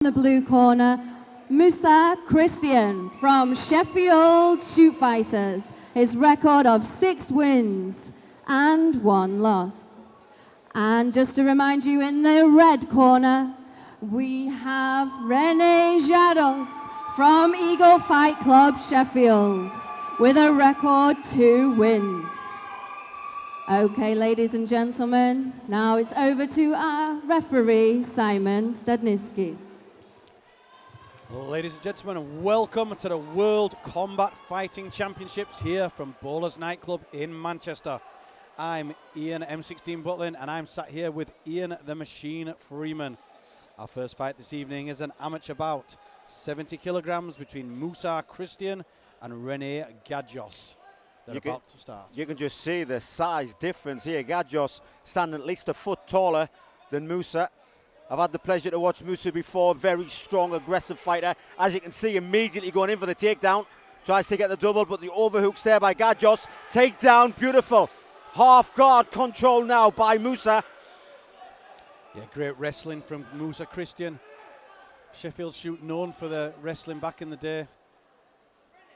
the blue corner, Musa Christian from Sheffield Shoot Fighters. His record of 6 wins and 1 loss. And just to remind you, in the red corner, we have Rene Gajdos from Eagle Fight Club Sheffield with a record 2 wins. Okay, ladies and gentlemen, now it's over to our referee, Simon Stadniski. Ladies and gentlemen, welcome to the World Combat Fighting Championships here from Bowler's Nightclub in Manchester. I'm Ian M16 Butlin and I'm sat here with Ian the Machine Freeman. Our first fight this evening is an amateur bout, 70 kilograms between Musa Christian and Rene Gajdos. They're about to start. You can just see the size difference here. Gajdos standing at least a foot taller than Musa. I've had the pleasure to watch Musa before, very strong, aggressive fighter. As you can see, immediately going in for the takedown. Tries to get the double, but the overhooks there by Gajdos. Takedown, beautiful. Half guard control now by Musa. Yeah, great wrestling from Musa Christian. Sheffield Shoot known for the wrestling back in the day.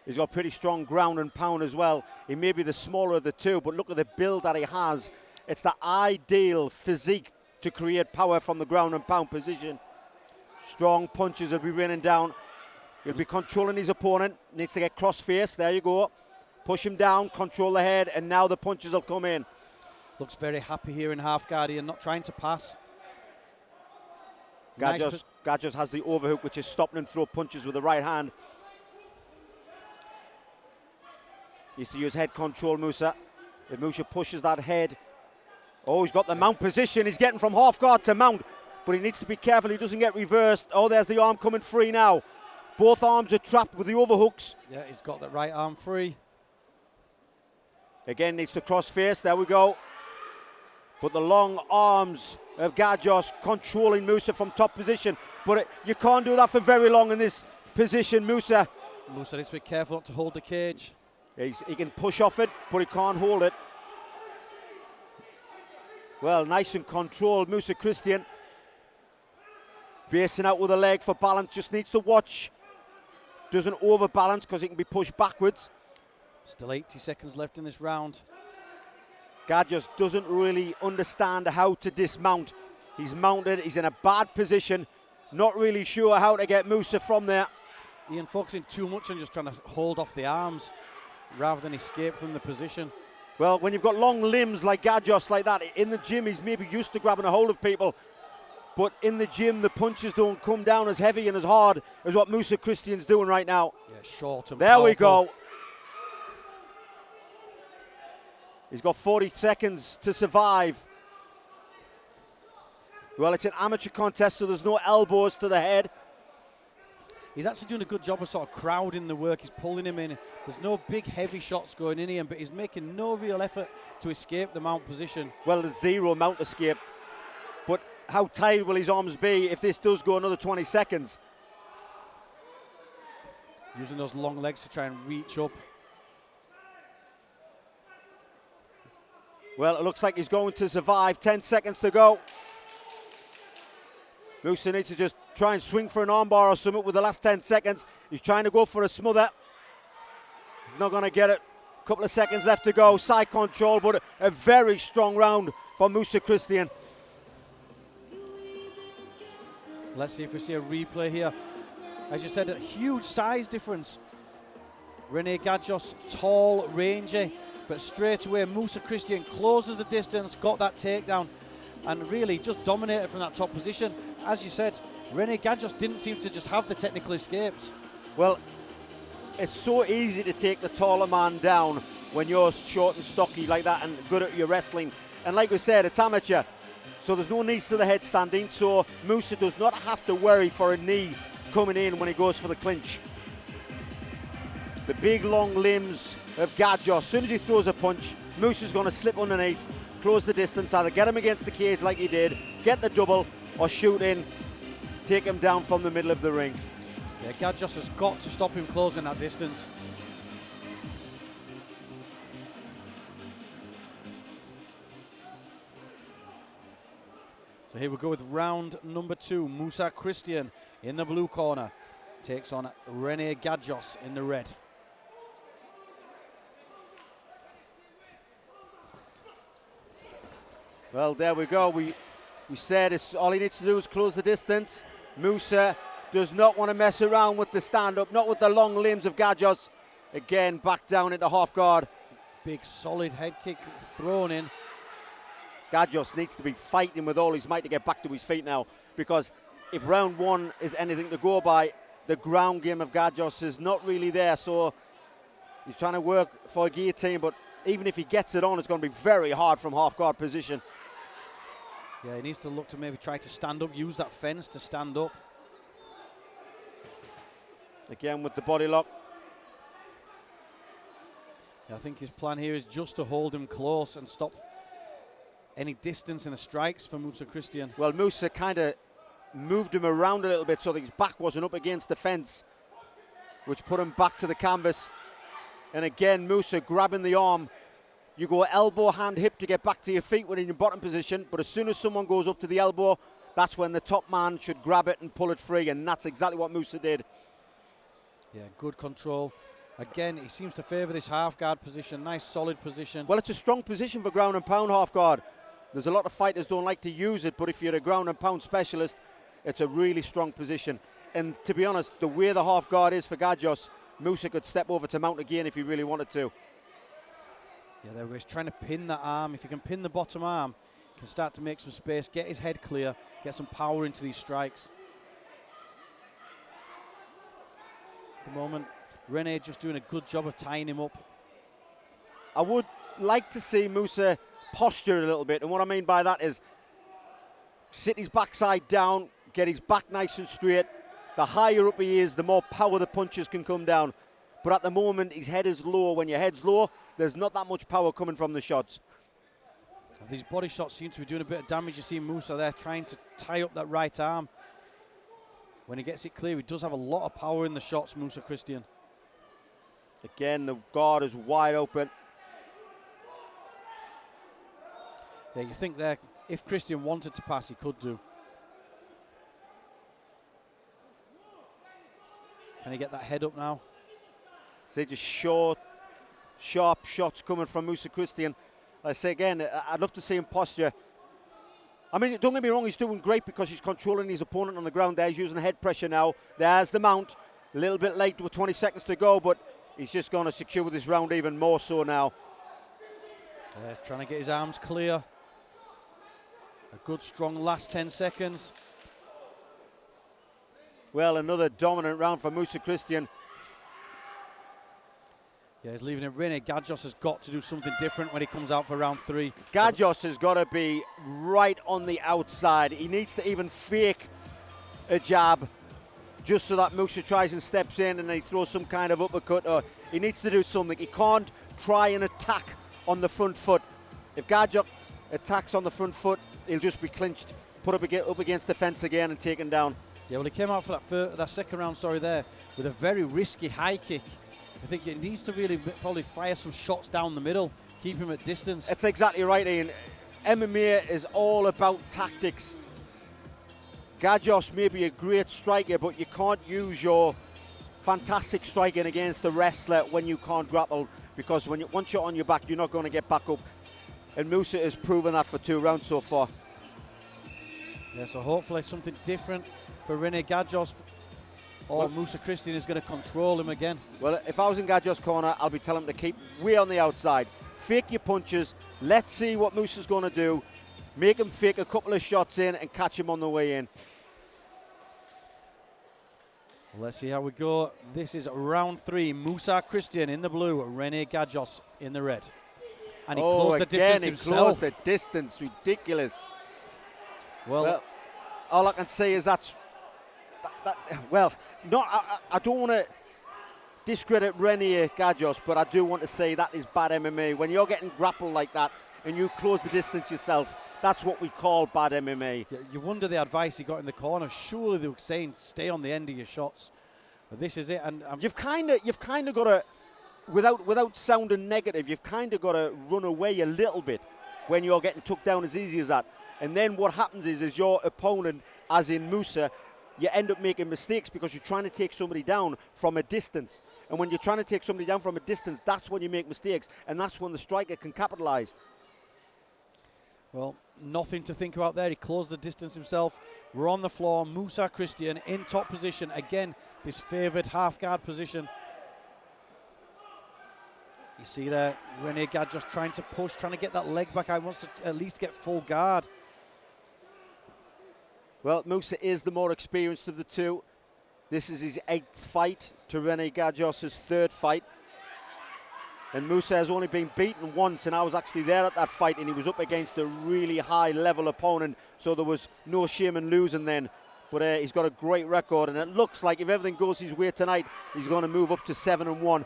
He's got pretty strong ground and pound as well. He may be the smaller of the two, but look at the build that he has. It's the ideal physique to create power from the ground and pound position. Strong punches will be raining down. He'll be controlling his opponent. Needs to get cross-face. There you go. Push him down, control the head, and now the punches will come in. Looks very happy here in half guard here, not trying to pass. Gajdos has the overhook, which is stopping him throw punches with the right hand. He needs to use head control, Musa. If Musa pushes that head. Oh, he's got the mount position. He's getting from half guard to mount, but he needs to be careful he doesn't get reversed. Oh, there's the arm coming free now. Both arms are trapped with the overhooks. Yeah, he's got that right arm free. Again, needs to cross face. There we go. But the long arms of Gajdos controlling Musa from top position. But you can't do that for very long in this position, Musa. Musa needs to be careful not to hold the cage. He can push off it, but he can't hold it. Well, nice and controlled, Musa Christian. Basing out with a leg for balance, just needs to watch. Doesn't overbalance because he can be pushed backwards. Still 80 seconds left in this round. Gajdos doesn't really understand how to dismount. He's mounted, he's in a bad position. Not really sure how to get Musa from there. Ian focusing too much on just trying to hold off the arms rather than escape from the position. Well, when you've got long limbs like Gajdos like that, in the gym he's maybe used to grabbing a hold of people. But in the gym, the punches don't come down as heavy and as hard as what Musa Christian's doing right now. Yeah, short and there powerful. We go. He's got 40 seconds to survive. Well, it's an amateur contest, so there's no elbows to the head. He's actually doing a good job of sort of crowding the work. He's pulling him in. There's no big heavy shots going in here, but he's making no real effort to escape the mount position. Well, there's zero mount escape. But how tired will his arms be if this does go another 20 seconds? Using those long legs to try and reach up. Well, it looks like he's going to survive. 10 seconds to go. Musa needs to just try and swing for an armbar or something with the last 10 seconds. He's trying to go for a smother. He's not going to get it. A couple of seconds left to go. Side control, but a very strong round for Musa Christian. Let's see if we see a replay here. As you said, a huge size difference. Rene Gajdos, tall, rangy, but straight away Musa Christian closes the distance, got that takedown, and really just dominated from that top position. As you said, Rene Gajdos didn't seem to just have the technical escapes. Well, it's so easy to take the taller man down when you're short and stocky like that and good at your wrestling. And like we said, it's amateur, so there's no knees to the head standing, so Musa does not have to worry for a knee coming in when he goes for the clinch. The big long limbs of Gajdos, as soon as he throws a punch, Musa's going to slip underneath, close the distance, either get him against the cage like he did, get the double, or shoot in, take him down from the middle of the ring. Yeah, Gajdos has got to stop him closing that distance. So here we go with round number 2. Musa Christian in the blue corner takes on Rene Gajdos in the red. Well, there we go. We said all he needs to do is close the distance. Musa does not want to mess around with the stand-up, not with the long limbs of Gajdos. Again, back down into half guard. Big solid head kick thrown in. Gajdos needs to be fighting with all his might to get back to his feet now, because if round 1 is anything to go by, the ground game of Gajdos is not really there. So he's trying to work for a guillotine, but even if he gets it on, it's going to be very hard from half guard position. Yeah, he needs to look to maybe try to stand up, use that fence to stand up. Again with the body lock. Yeah, I think his plan here is just to hold him close and stop any distance in the strikes for Musa Christian. Well, Musa kind of moved him around a little bit so that his back wasn't up against the fence, which put him back to the canvas. And again, Musa grabbing the arm. You go elbow, hand, hip to get back to your feet when in your bottom position, but as soon as someone goes up to the elbow, that's when the top man should grab it and pull it free, and that's exactly what Musa did. Yeah, good control. Again, he seems to favour this half guard position, nice solid position. Well, it's a strong position for ground and pound half guard. There's a lot of fighters don't like to use it, but if you're a ground and pound specialist, it's a really strong position. And to be honest, the way the half guard is for Gajdos, Musa could step over to mount again if he really wanted to. Yeah, there he's trying to pin that arm. If he can pin the bottom arm, he can start to make some space, get his head clear, get some power into these strikes. At the moment, Rene just doing a good job of tying him up. I would like to see Musa posture a little bit, and what I mean by that is sit his backside down, get his back nice and straight. The higher up he is, the more power the punches can come down. But at the moment, his head is low. When your head's low, there's not that much power coming from the shots. These body shots seem to be doing a bit of damage. You see Musa there trying to tie up that right arm. When he gets it clear, he does have a lot of power in the shots, Musa Christian. Again, the guard is wide open. Yeah, you think there, if Christian wanted to pass, he could do. Can he get that head up now? See, just short, sharp shots coming from Musa Christian. I say again, I'd love to see him posture. I mean, don't get me wrong, he's doing great because he's controlling his opponent on the ground there. He's using head pressure now. There's the mount. A little bit late with 20 seconds to go, but he's just going to secure this round even more so now. Yeah, trying to get his arms clear. A good, strong last 10 seconds. Well, another dominant round for Musa Christian. Yeah, he's leaving it. Rene Gajdos has got to do something different when he comes out for round 3. Gajdos has got to be right on the outside. He needs to even fake a jab just so that Musa tries and steps in and he throws some kind of uppercut, or he needs to do something. He can't try and attack on the front foot. If Gajdos attacks on the front foot, he'll just be clinched, put up against the fence again and taken down. Yeah, well, he came out for that second round, there, with a very risky high kick. I think he needs to really probably fire some shots down the middle, keep him at distance. That's exactly right, Ian. MMA is all about tactics. Gajdos may be a great striker, but you can't use your fantastic striking against a wrestler when you can't grapple, because once you're on your back, you're not going to get back up. And Musa has proven that for 2 rounds so far. Yeah, so hopefully something different for Rene Gajdos, or Musa Christian is going to control him again. Well, if I was in Gajdos' corner, I'll be telling him to keep way on the outside. Fake your punches. Let's see what Musa's going to do. Make him fake a couple of shots in and catch him on the way in. Let's see how we go. This is round 3. Musa Christian in the blue, Rene Gajdos in the red. And he closed the distance himself. Closed the distance. Ridiculous. Well, all I can say is I don't want to discredit Rene Gajdos, but I do want to say that is bad MMA. When you're getting grappled like that and you close the distance yourself, that's what we call bad MMA. You wonder the advice he got in the corner. Surely they were saying stay on the end of your shots. But this is it, and you've kind of got to, without sounding negative, you've kind of got to run away a little bit when you're getting took down as easy as that. And then what happens is your opponent, as in Musa, you end up making mistakes because you're trying to take somebody down from a distance. And when you're trying to take somebody down from a distance, that's when you make mistakes, and that's when the striker can capitalize. Well, nothing to think about there. He closed the distance himself. We're on the floor. Musa Christian in top position. Again, this favoured half-guard position. You see there, Rene Gajdos trying to push, trying to get that leg back. I wants to at least get full guard. Well, Musa is the more experienced of the two. This is his 8th fight to Rene Gajdos' 3rd fight. And Musa has only been beaten once, and I was actually there at that fight, and he was up against a really high-level opponent, so there was no shame in losing then. But he's got a great record, and it looks like if everything goes his way tonight, he's going to move up to 7-1.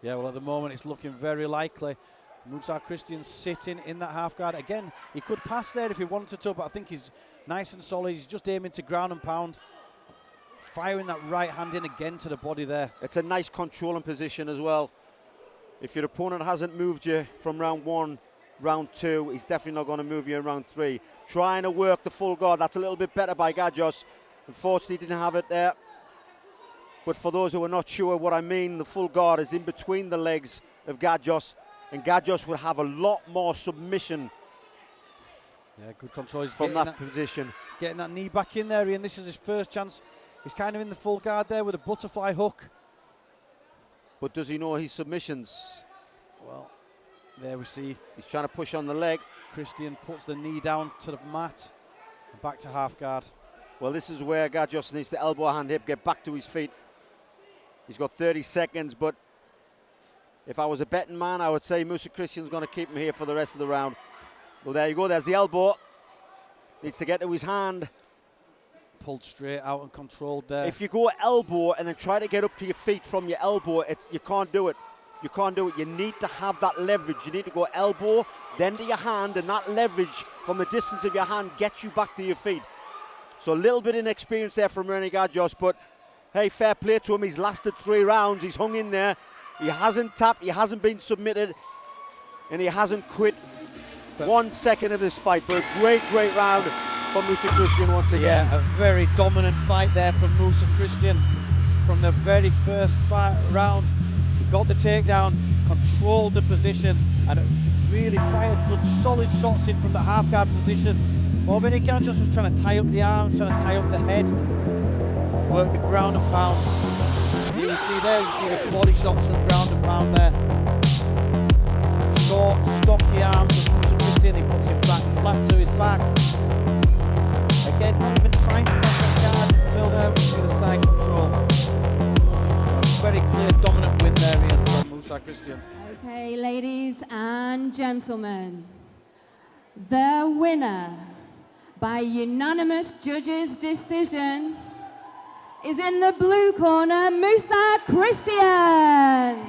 Yeah, well, at the moment, it's looking very likely. Musa Christian sitting in that half guard. Again, he could pass there if he wanted to, but I think he's nice and solid. He's just aiming to ground and pound, firing that right hand in again to the body there. It's a nice controlling position as well. If your opponent hasn't moved you from round 1, round 2, he's definitely not going to move you in round 3. Trying to work the full guard. That's a little bit better by Gajdos. Unfortunately, didn't have it there. But for those who are not sure what I mean, the full guard is in between the legs of Gajdos, and Gajdos would have a lot more submission. Yeah, good control. He's from that position. Getting that knee back in there, Ian. This is his first chance. He's kind of in the full guard there with a butterfly hook. But does he know his submissions? Well, there we see. He's trying to push on the leg. Christian puts the knee down to the mat. And back to half guard. Well, this is where Gajdos needs to elbow, hand, hip, get back to his feet. He's got 30 seconds, but if I was a betting man, I would say Musa Christian's going to keep him here for the rest of the round. Well, there you go. There's the elbow. Needs to get to his hand. Pulled straight out and controlled there. If you go elbow and then try to get up to your feet from your elbow, you can't do it. You can't do it. You need to have that leverage. You need to go elbow, then to your hand, and that leverage from the distance of your hand gets you back to your feet. So a little bit inexperience there from Rene Gajdos, but hey, fair play to him. He's lasted 3 rounds. He's hung in there. He hasn't tapped. He hasn't been submitted, and he hasn't quit 1 second of this fight. But a great, great round for Musa Christian once again. Yeah, a very dominant fight there from Musa Christian. From the very first round, he got the takedown, controlled the position, and really fired good, solid shots in from the half guard position. Well, Rene Gajdos was trying to tie up the arms, trying to tie up the head, work the ground and pound. You see there, you see the body shots from ground and pound there. Short, stocky arms of Musa Christian. He puts him back flat to his back. Again, not even trying to cross that guard until there with the side control. A very clear, dominant win there, Ian, from Musa Christian. Okay, ladies and gentlemen, the winner by unanimous judges' decision is in the blue corner, Musa Christian.